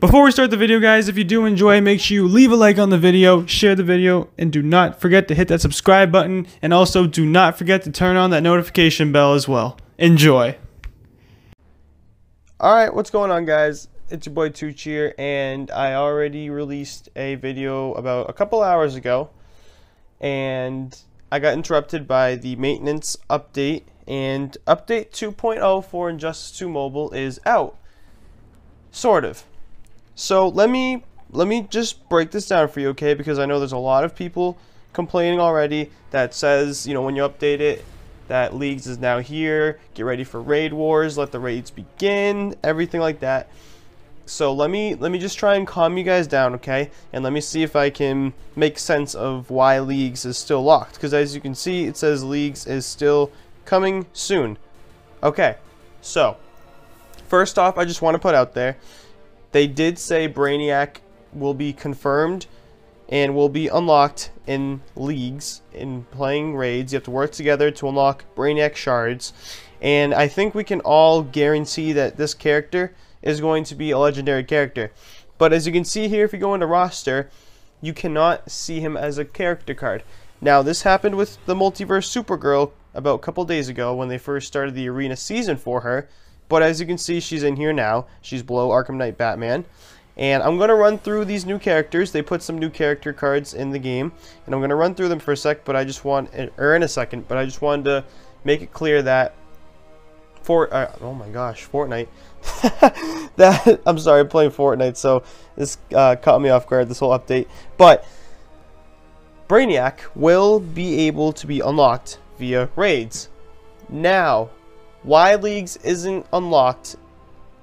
Before we start the video, guys, if you do enjoy, make sure you leave a like on the video, share the video, and do not forget to hit that subscribe button, and also do not forget to turn on that notification bell as well. Enjoy. Alright, what's going on, guys? It's your boy Tooch here, and I already released a video about a couple hours ago, and I got interrupted by the maintenance update, and update 2.0 for Injustice 2 Mobile is out. Sort of. So let me just break this down for you, okay? Because I know there's a lot of people complaining already that says, you know, when you update it, that Leagues is now here, get ready for Raid Wars, let the raids begin, everything like that. So let me just try and calm you guys down, okay? And let me see if I can make sense of why Leagues is still locked. Because as you can see, it says Leagues is still coming soon. Okay, so first off, I just want to put out there, they did say Brainiac will be confirmed and will be unlocked in Leagues, in playing raids. You have to work together to unlock Brainiac shards. And I think we can all guarantee that this character is going to be a legendary character. But as you can see here, if you go into roster, you cannot see him as a character card. Now, this happened with the Multiverse Supergirl about a couple days ago when they first started the arena season for her. But as you can see, she's in here now. She's below Arkham Knight Batman. And I'm going to run through these new characters. They put some new character cards in the game. And I'm going to run through them for a sec, but I just want, or in a second, but I just wanted to make it clear that oh my gosh, Fortnite. I'm sorry, I'm playing Fortnite, so this caught me off guard, this whole update. But Brainiac will be able to be unlocked via raids. Now, why Leagues isn't unlocked,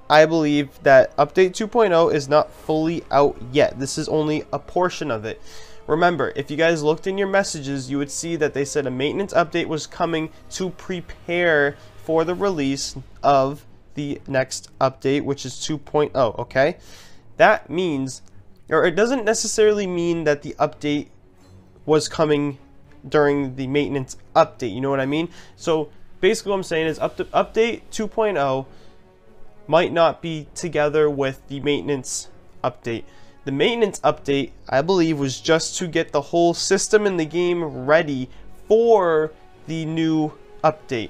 I believe that update 2.0 is not fully out yet. This is only a portion of it. Remember, if you guys looked in your messages, you would see that they said a maintenance update was coming to prepare for the release of the next update, which is 2.0, okay? That means, or it doesn't necessarily mean that the update was coming during the maintenance update, you know what I mean? So basically what I'm saying is update 2.0 might not be together with the maintenance update. The maintenance update, I believe, was just to get the whole system in the game ready for the new update.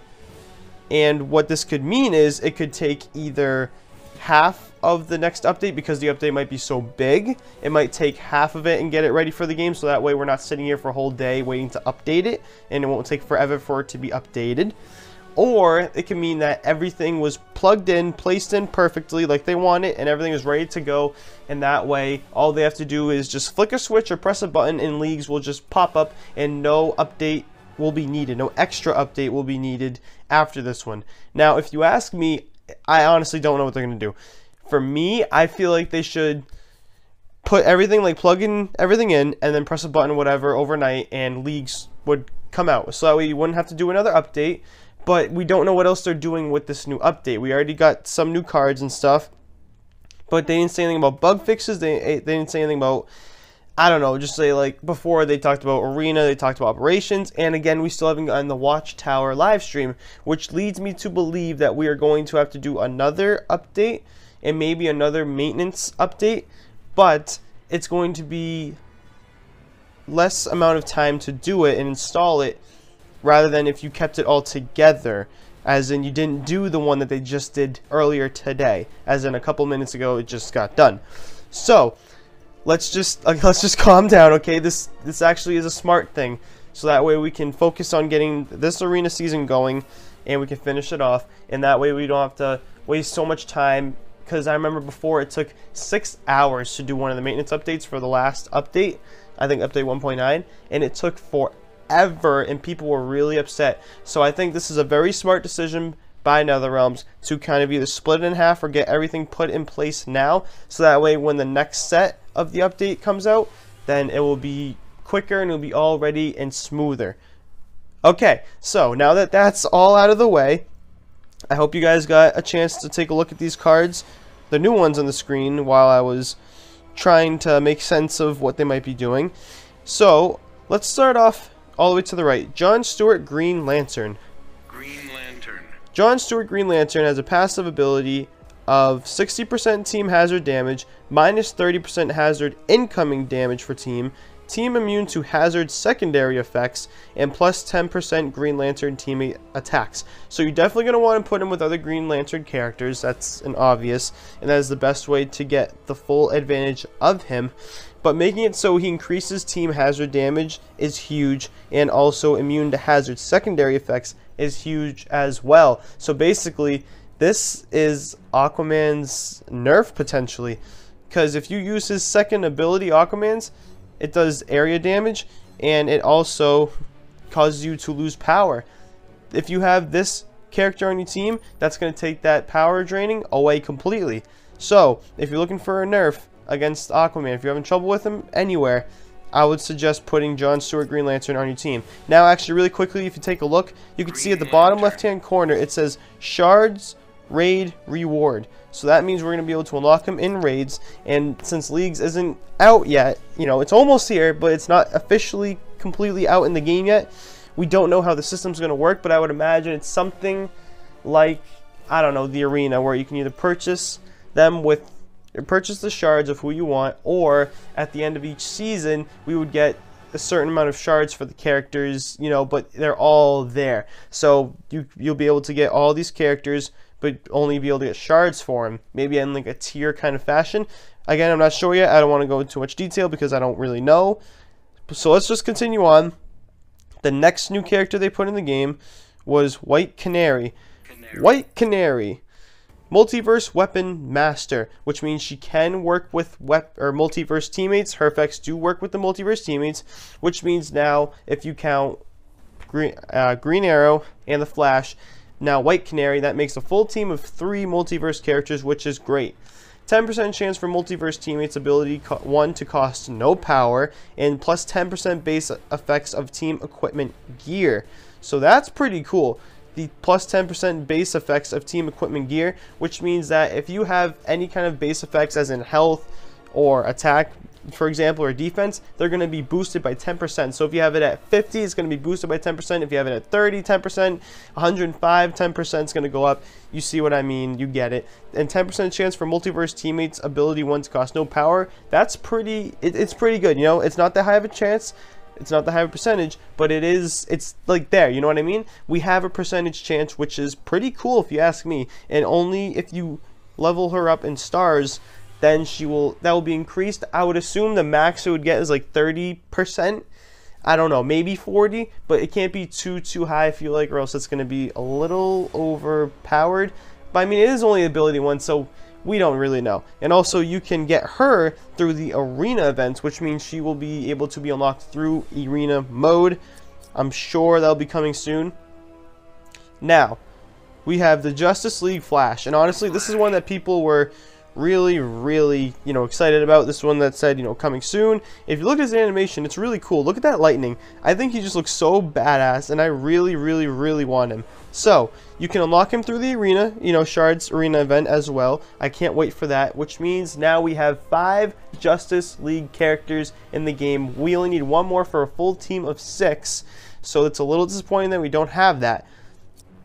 And what this could mean is it could take either half of the next update, because the update might be so big, it might take half of it and get it ready for the game, so that way we're not sitting here for a whole day waiting to update it, and it won't take forever for it to be updated. Or it can mean that everything was plugged in, placed in perfectly like they want it, and everything is ready to go, and that way all they have to do is just flick a switch or press a button and Leagues will just pop up and no update will be needed, no extra update will be needed after this one. Now, if you ask me, I honestly don't know what they're going to do. For me, I feel like they should put everything, like plug in everything in and then press a button or whatever overnight and Leagues would come out. So that way you wouldn't have to do another update. But we don't know what else they're doing with this new update. We already got some new cards and stuff, but they didn't say anything about bug fixes. They didn't say anything about, I don't know, just say like before they talked about Arena, they talked about Operations, and again, we still haven't gotten the Watchtower live stream, which leads me to believe that we are going to have to do another update and maybe another maintenance update, but it's going to be less amount of time to do it and install it, rather than if you kept it all together, as in you didn't do the one that they just did earlier today, as in a couple minutes ago it just got done. So let's just calm down, okay? This actually is a smart thing, so that way we can focus on getting this arena season going and we can finish it off, and that way we don't have to waste so much time, because I remember before it took 6 hours to do one of the maintenance updates for the last update, I think update 1.9, and it took forever and people were really upset. So I think this is a very smart decision by NetherRealms to kind of either split it in half or get everything put in place now, so that way when the next set of the update comes out, then it will be quicker and it will be all ready and smoother. Okay, so now that that's all out of the way, I hope you guys got a chance to take a look at these cards, the new ones on the screen, while I was trying to make sense of what they might be doing. So let's start off all the way to the right. John Stewart, Green Lantern. Green Lantern. John Stewart, Green Lantern has a passive ability of 60% team hazard damage, minus 30% hazard incoming damage for team immune to hazard secondary effects, and plus 10% Green Lantern teammate attacks. So you're definitely going to want to put him with other Green Lantern characters. That's an obvious, and that is the best way to get the full advantage of him. But making it so he increases team hazard damage is huge, and also immune to hazard secondary effects is huge as well. So basically, this is Aquaman's nerf potentially, because if you use his second ability, Aquaman's, it does area damage, and it also causes you to lose power. If you have this character on your team, that's going to take that power draining away completely. So if you're looking for a nerf against Aquaman, if you're having trouble with him anywhere, I would suggest putting John Stewart Green Lantern on your team. Now, actually, really quickly, if you take a look, you can see at the bottom left-hand corner, it says Shards Raid Reward. So that means we're going to be able to unlock him in raids, and since Leagues isn't out yet, you know, it's almost here, but it's not officially completely out in the game yet. We don't know how the system's going to work, but I would imagine it's something like, I don't know, the arena, where you can either purchase them with, purchase the shards of who you want, or at the end of each season, we would get a certain amount of shards for the characters, you know, but they're all there. So you'll be able to get all these characters, but only be able to get shards for them, maybe in like a tier kind of fashion. Again, I'm not sure yet. I don't want to go into too much detail because I don't really know. So let's just continue on. The next new character they put in the game was White Canary. White Canary, Multiverse Weapon Master, which means she can work with multiverse teammates. Her effects do work with the multiverse teammates, which means now if you count Green Arrow and the Flash, now White Canary, that makes a full team of 3 multiverse characters, which is great. 10% chance for multiverse teammates ability 1 to cost no power, and plus 10% base effects of team equipment gear. So that's pretty cool. The plus 10% base effects of team equipment gear, which means that if you have any kind of base effects as in health or attack, for example, or defense, they're going to be boosted by 10%. So if you have it at 50, it's going to be boosted by 10%. If you have it at 30, 10%, 105, 10% is going to go up. You see what I mean? You get it. And 10% chance for multiverse teammates ability 1 to cost no power. That's pretty, it's pretty good. You know, it's not that high of a chance. It's not that high of a percentage, but it's like there, you know what I mean? We have a percentage chance, which is pretty cool if you ask me. And only if you level her up in stars, then that will be increased. I would assume the max it would get is like 30%. I don't know, maybe 40, but it can't be too high, I feel like, or else it's going to be a little overpowered. But I mean, it is only ability 1, so we don't really know. And also, you can get her through the arena events, which means she will be able to be unlocked through arena mode. I'm sure that'll be coming soon. Now, we have the Justice League Flash, and honestly, this is one that people were really, you know, excited about. This one that said, you know, coming soon. If you look at his animation, it's really cool. Look at that lightning. I think he just looks so badass, and I really want him. So you can unlock him through the arena, you know, Shards arena event as well. I can't wait for that, which means now we have 5 Justice League characters in the game. We only need 1 more for a full team of 6, so it's a little disappointing that we don't have that.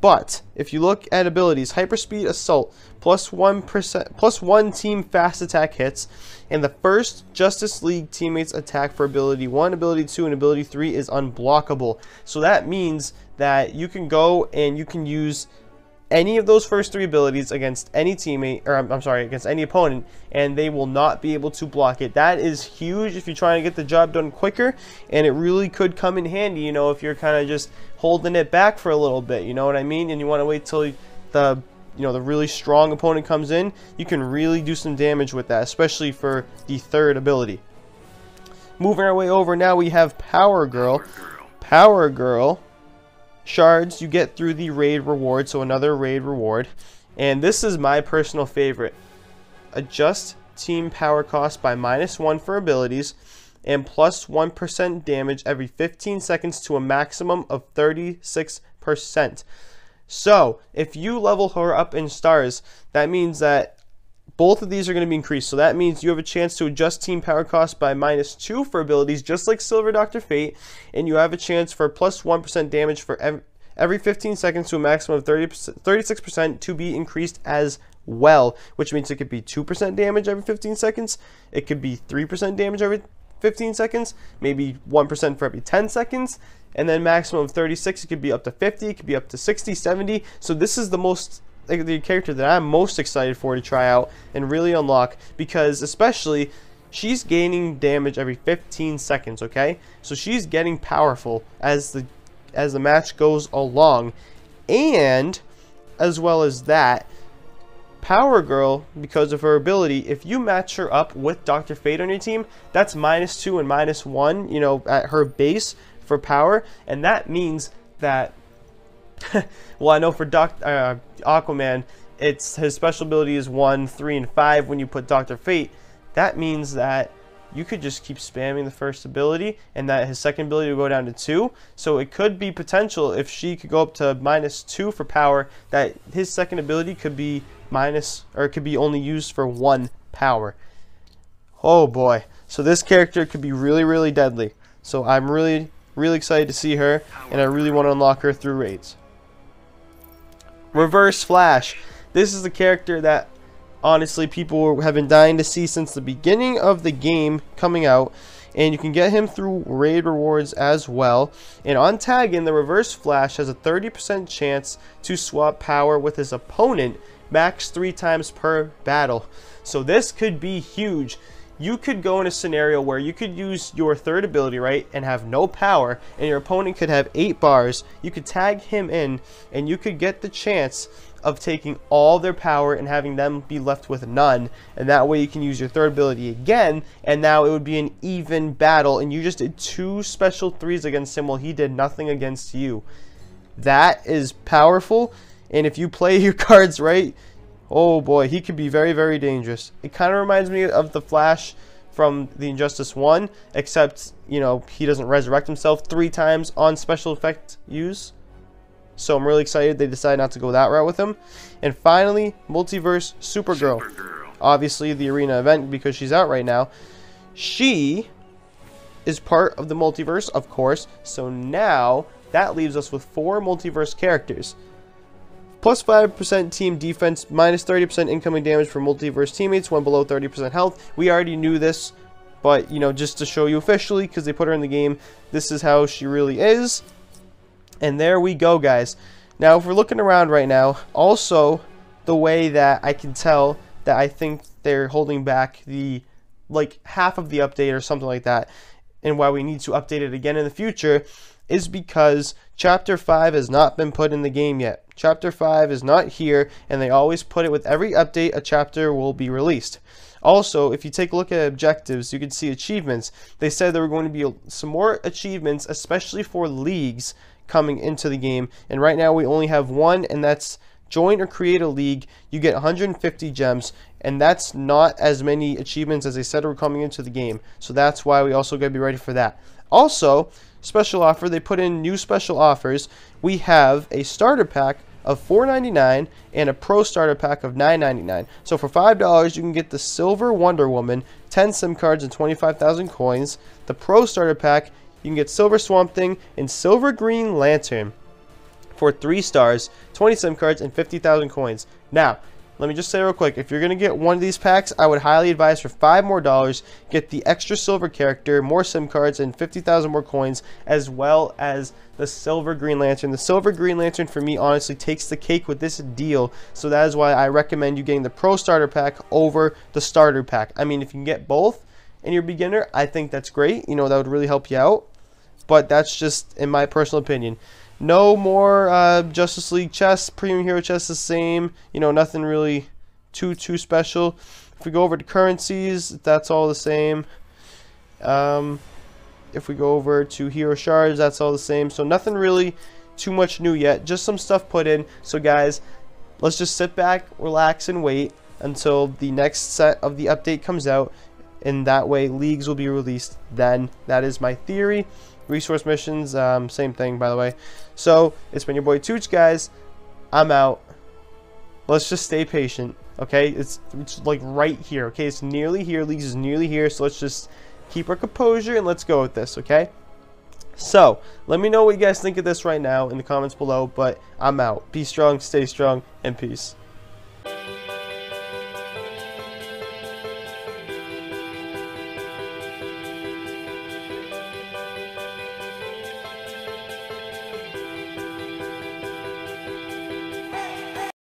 But if you look at abilities, Hyperspeed Assault, plus 1 team fast attack hits, and the first Justice League teammates attack for ability 1, ability 2, and ability 3 is unblockable. So that means that you can go and you can use any of those first 3 abilities against any teammate, or I'm sorry, against any opponent, and they will not be able to block it. That is huge if you're trying to get the job done quicker, and it really could come in handy, you know, if you're kind of just holding it back for a little bit, you know what I mean, and you want to wait till the really strong opponent comes in. You can really do some damage with that, especially for the 3rd ability. Moving our way over, now we have Power Girl. Power Girl shards you get through the raid reward, so another raid reward, and this is my personal favorite. Adjust team power cost by -1 for abilities, and plus 1% damage every 15 seconds to a maximum of 36%. So if you level her up in stars, that means that both of these are going to be increased. So that means you have a chance to adjust team power cost by -2 for abilities, just like Silver Dr. Fate, and you have a chance for plus 1% damage for every 15 seconds to a maximum of 36% to be increased as well, which means it could be 2% damage every 15 seconds. It could be 3% damage every 15 seconds, maybe 1% for every 10 seconds, and then maximum of 36. It could be up to 50, it could be up to 60, 70. So this is the character that I'm most excited for to try out and really unlock, because especially she's gaining damage every 15 seconds, okay? So she's getting powerful as the match goes along. And as well as that, Power Girl, because of her ability, if you match her up with Dr. Fate on your team, that's -2 and -1, you know, at her base for power, and that means that well, I know for Aquaman, his special ability is 1, 3, and 5 when you put Dr. Fate. That means that you could just keep spamming the first ability, and that his second ability will go down to 2. So it could be potential, if she could go up to -2 for power, that his second ability could be it could be only used for 1 power. Oh boy. So this character could be really, really deadly. So I'm really, really excited to see her, and I really want to unlock her through raids. Reverse Flash. This is the character that honestly people have been dying to see since the beginning of the game coming out, and you can get him through raid rewards as well. And on tagging, the Reverse Flash has a 30% chance to swap power with his opponent max 3 times per battle. So this could be huge. You could go in a scenario where you could use your third ability, right, and have no power, and your opponent could have 8 bars. You could tag him in, and you could get the chance of taking all their power and having them be left with none, and that way you can use your third ability again, and now it would be an even battle, and you just did 2 special 3s against him while he did nothing against you. That is powerful, and if you play your cards right, oh boy, he could be very, very dangerous. It kind of reminds me of the Flash from the Injustice 1, except, you know, he doesn't resurrect himself 3 times on special effect use. So I'm really excited they decided not to go that route with him. And finally, Multiverse Supergirl. Obviously the arena event, because she's out right now. She is part of the multiverse, of course. So now that leaves us with 4 multiverse characters. Plus 5% team defense, minus 30% incoming damage for multiverse teammates when below 30% health. We already knew this, but you know, just to show you officially, because they put her in the game, this is how she really is. And there we go, guys. Now, if we're looking around right now, also the way that I can tell that I think they're holding back the like half of the update or something like that, and why we need to update it again in the future, is because Chapter 5 has not been put in the game yet. Chapter 5 is not here, and they always put it with every update a chapter will be released. Also, if you take a look at objectives, you can see achievements. They said there were going to be some more achievements, especially for leagues, coming into the game, and right now we only have one, and that's join or create a league. You get 150 gems, and that's not as many achievements as they said were coming into the game, so that's why we also got to be ready for that. Also, special offer, they put in new special offers. We have a starter pack of $4.99 and a pro starter pack of $9.99. So for $5 you can get the Silver Wonder Woman, 10 SIM cards and 25,000 coins. The pro starter pack, you can get Silver Swamp Thing and Silver Green Lantern for 3 stars, 20 SIM cards, and 50,000 coins. Now, let me just say real quick, if you're going to get one of these packs, I would highly advise for $5 more, get the extra silver character, more SIM cards, and 50,000 more coins, as well as the Silver Green Lantern. The Silver Green Lantern, for me, honestly, takes the cake with this deal, so that is why I recommend you getting the Pro Starter Pack over the Starter Pack. I mean, if you can get both and you're a beginner, I think that's great. You know, that would really help you out, but that's just in my personal opinion. No more Justice League chests, Premium Hero chests the same, you know, nothing really too special. If we go over to currencies, that's all the same. If we go over to Hero Shards, that's all the same. So nothing really too much new yet, just some stuff put in. So guys, let's just sit back, relax, and wait until the next set of the update comes out, and that way leagues will be released then. That is my theory. Resource missions, same thing, by the way. So it's been your boy Tooch, guys. I'm out. Let's just stay patient, okay? It's like right here, okay? It's nearly here. Leagues is nearly here, so let's just keep our composure and let's go with this, okay? So let me know what you guys think of this right now in the comments below, but I'm out. Be strong, stay strong, and peace.